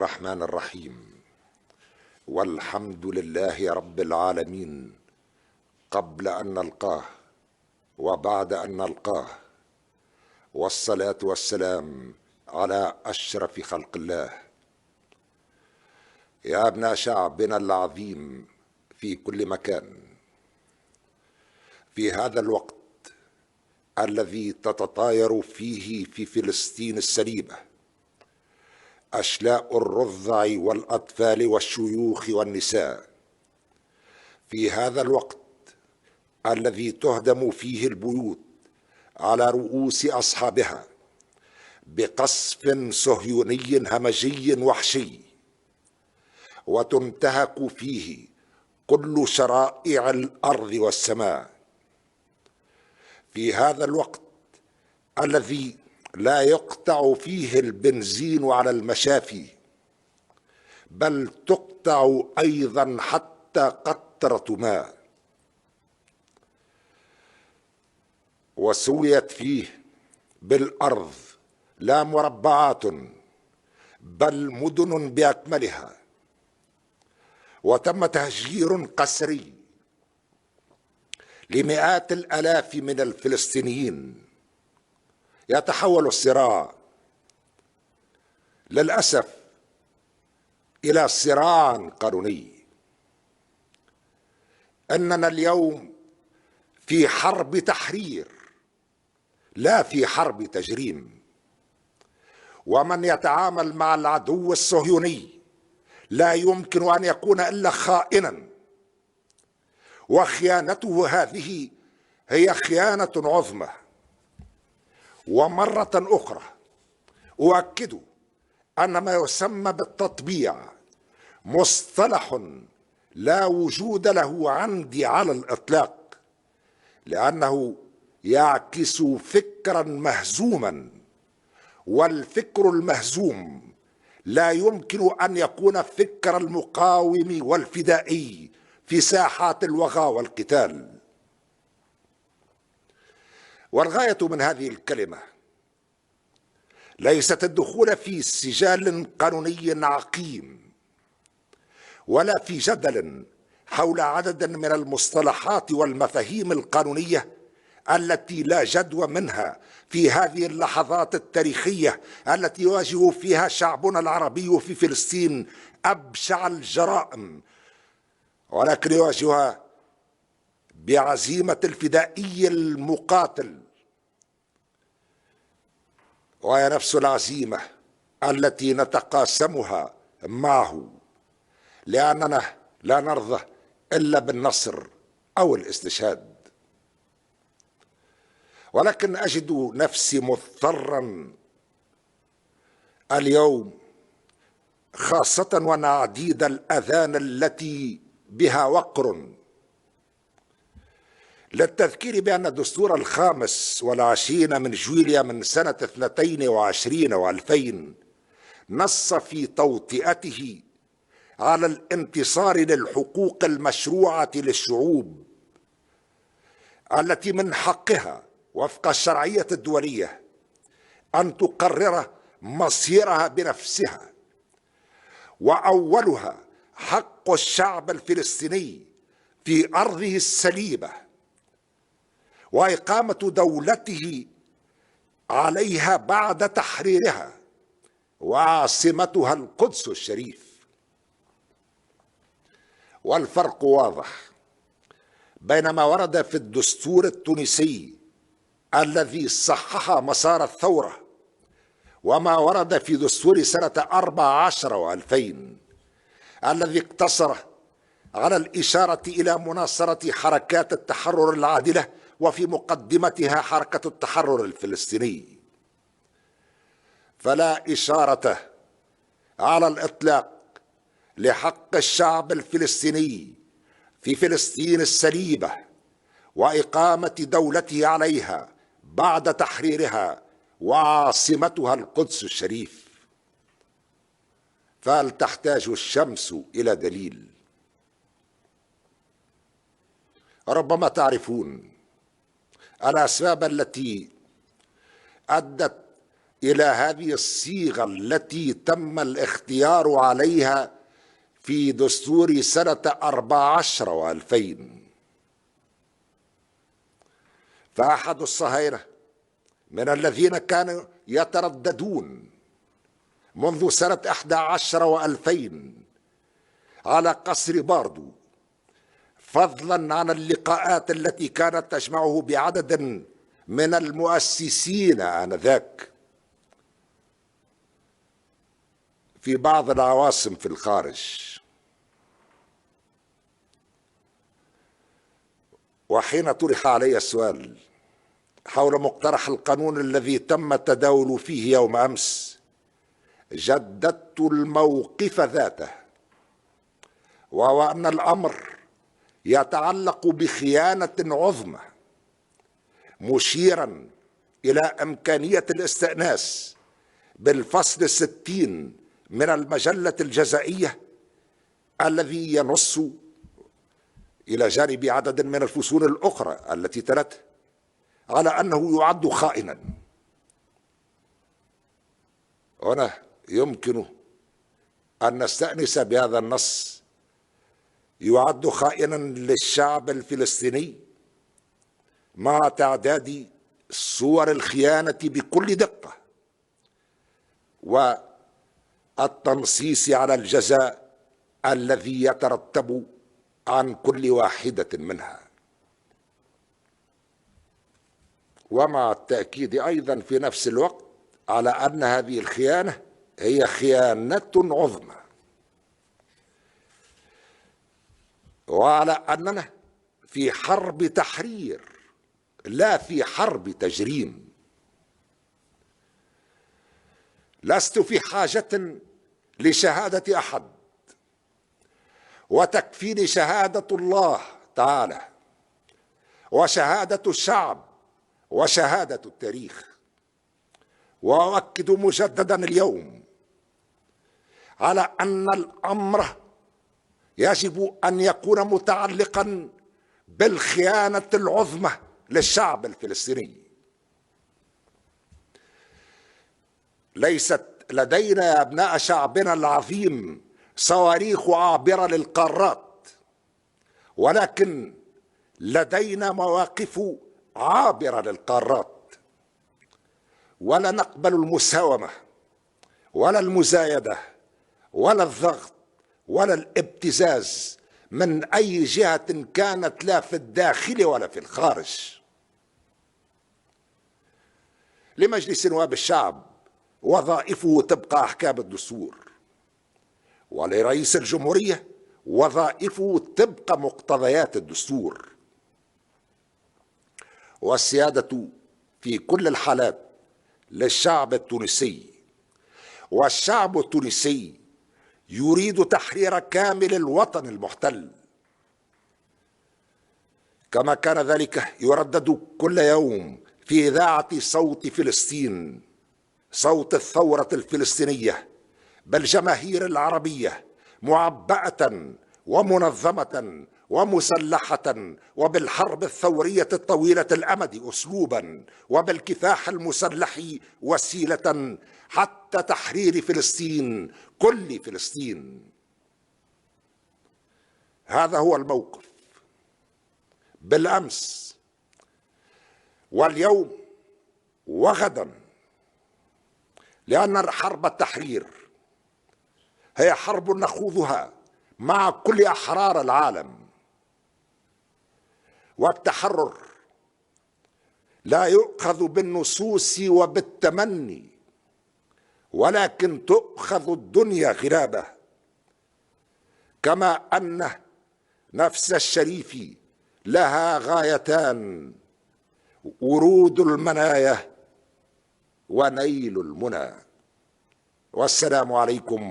الرحمن الرحيم. والحمد لله رب العالمين قبل أن نلقاه وبعد أن نلقاه، والصلاة والسلام على أشرف خلق الله. يا ابن شعبنا العظيم في كل مكان، في هذا الوقت الذي تتطاير فيه في فلسطين السليبة أشلاء الرضع والأطفال والشيوخ والنساء، في هذا الوقت الذي تهدم فيه البيوت على رؤوس أصحابها بقصف صهيوني همجي وحشي، وتنتهك فيه كل شرائع الأرض والسماء، في هذا الوقت الذي لا يقطع فيه البنزين على المشافي، بل تقطع أيضا حتى قطرة ماء، وسويت فيه بالأرض لا مربعات بل مدن بأكملها، وتم تهجير قسري لمئات الآلاف من الفلسطينيين. يتحول الصراع للأسف إلى صراع قانوني. أننا اليوم في حرب تحرير لا في حرب تجريم، ومن يتعامل مع العدو الصهيوني لا يمكن أن يكون إلا خائنا، وخيانته هذه هي خيانة عظمى. ومرة أخرى أؤكد أن ما يسمى بالتطبيع مصطلح لا وجود له عندي على الإطلاق، لأنه يعكس فكرا مهزوما، والفكر المهزوم لا يمكن أن يكون فكر المقاوم والفدائي في ساحات الوغى والقتال. والغاية من هذه الكلمة ليست الدخول في سجال قانوني عقيم، ولا في جدل حول عدد من المصطلحات والمفاهيم القانونية التي لا جدوى منها في هذه اللحظات التاريخية التي يواجه فيها شعبنا العربي في فلسطين أبشع الجرائم، ولكن يواجهها بعزيمة الفدائي المقاتل، وهي نفس العزيمة التي نتقاسمها معه، لأننا لا نرضى إلا بالنصر أو الاستشهاد. ولكن أجد نفسي مضطرا اليوم، خاصة وأنا عديد الأذان التي بها وقر، للتذكير بأن الدستور 25 من جويليا من سنة 22 و2000 نص في توطئته على الانتصار للحقوق المشروعة للشعوب التي من حقها وفق الشرعية الدولية أن تقرر مصيرها بنفسها، وأولها حق الشعب الفلسطيني في أرضه السليبة وإقامة دولته عليها بعد تحريرها، وعاصمتها القدس الشريف. والفرق واضح بين ما ورد في الدستور التونسي الذي صحح مسار الثورة وما ورد في دستور سنة 14 و2000 الذي اقتصر على الإشارة إلى مناصرة حركات التحرر العادلة وفي مقدمتها حركة التحرر الفلسطيني، فلا إشارة على الإطلاق لحق الشعب الفلسطيني في فلسطين السليبة وإقامة دولته عليها بعد تحريرها وعاصمتها القدس الشريف. فهل تحتاج الشمس إلى دليل؟ ربما تعرفون الأسباب التي أدت إلى هذه الصيغة التي تم الاختيار عليها في دستور سنة 14 و2000. فأحد الصهاينة من الذين كانوا يترددون منذ سنة 11 و2000 على قصر باردو، فضلا عن اللقاءات التي كانت تجمعه بعدد من المؤسسين آنذاك في بعض العواصم في الخارج، وحين طرح علي السؤال حول مقترح القانون الذي تم التداول فيه يوم أمس، جددت الموقف ذاته، وهو أن الأمر يتعلق بخيانة عظمى، مشيرا إلى إمكانية الاستئناس بالفصل 60 من المجلة الجزائية الذي ينص إلى جانب عدد من الفصول الأخرى التي تلته على أنه يعد خائنا. هنا يمكن أن نستأنس بهذا النص: يعد خائنا للشعب الفلسطيني، مع تعداد صور الخيانة بكل دقة والتنصيص على الجزاء الذي يترتب عن كل واحدة منها، ومع التأكيد أيضا في نفس الوقت على أن هذه الخيانة هي خيانة عظمى، وعلى أننا في حرب تحرير لا في حرب تجريم. لست في حاجة لشهادة أحد، وتكفيني شهادة الله تعالى وشهادة الشعب وشهادة التاريخ. وأؤكد مجددا اليوم على أن الأمر يجب أن يكون متعلقا بالخيانة العظمى للشعب الفلسطيني. ليست لدينا يا أبناء شعبنا العظيم صواريخ عابرة للقارات، ولكن لدينا مواقف عابرة للقارات، ولا نقبل المساومة ولا المزايدة ولا الضغط ولا الابتزاز من أي جهة كانت، لا في الداخل ولا في الخارج. لمجلس نواب الشعب وظائفه تبقى أحكام الدستور، ولرئيس الجمهورية وظائفه تبقى مقتضيات الدستور، والسيادة في كل الحالات للشعب التونسي، والشعب التونسي يريد تحرير كامل الوطن المحتل، كما كان ذلك يردد كل يوم في إذاعة صوت فلسطين، صوت الثورة الفلسطينية بالجماهير العربية، معبأة ومنظمة ومسلحة، وبالحرب الثورية الطويلة الأمد أسلوبا، وبالكفاح المسلح وسيلة، حتى تحرير فلسطين، كل فلسطين. هذا هو الموقف بالأمس واليوم وغدا، لأن حرب التحرير هي حرب نخوضها مع كل أحرار العالم، والتحرر لا يؤخذ بالنصوص وبالتمني، ولكن تؤخذ الدنيا غلابة، كما أن نفس الشريف لها غايتان: ورود المنايا ونيل المنى. والسلام عليكم.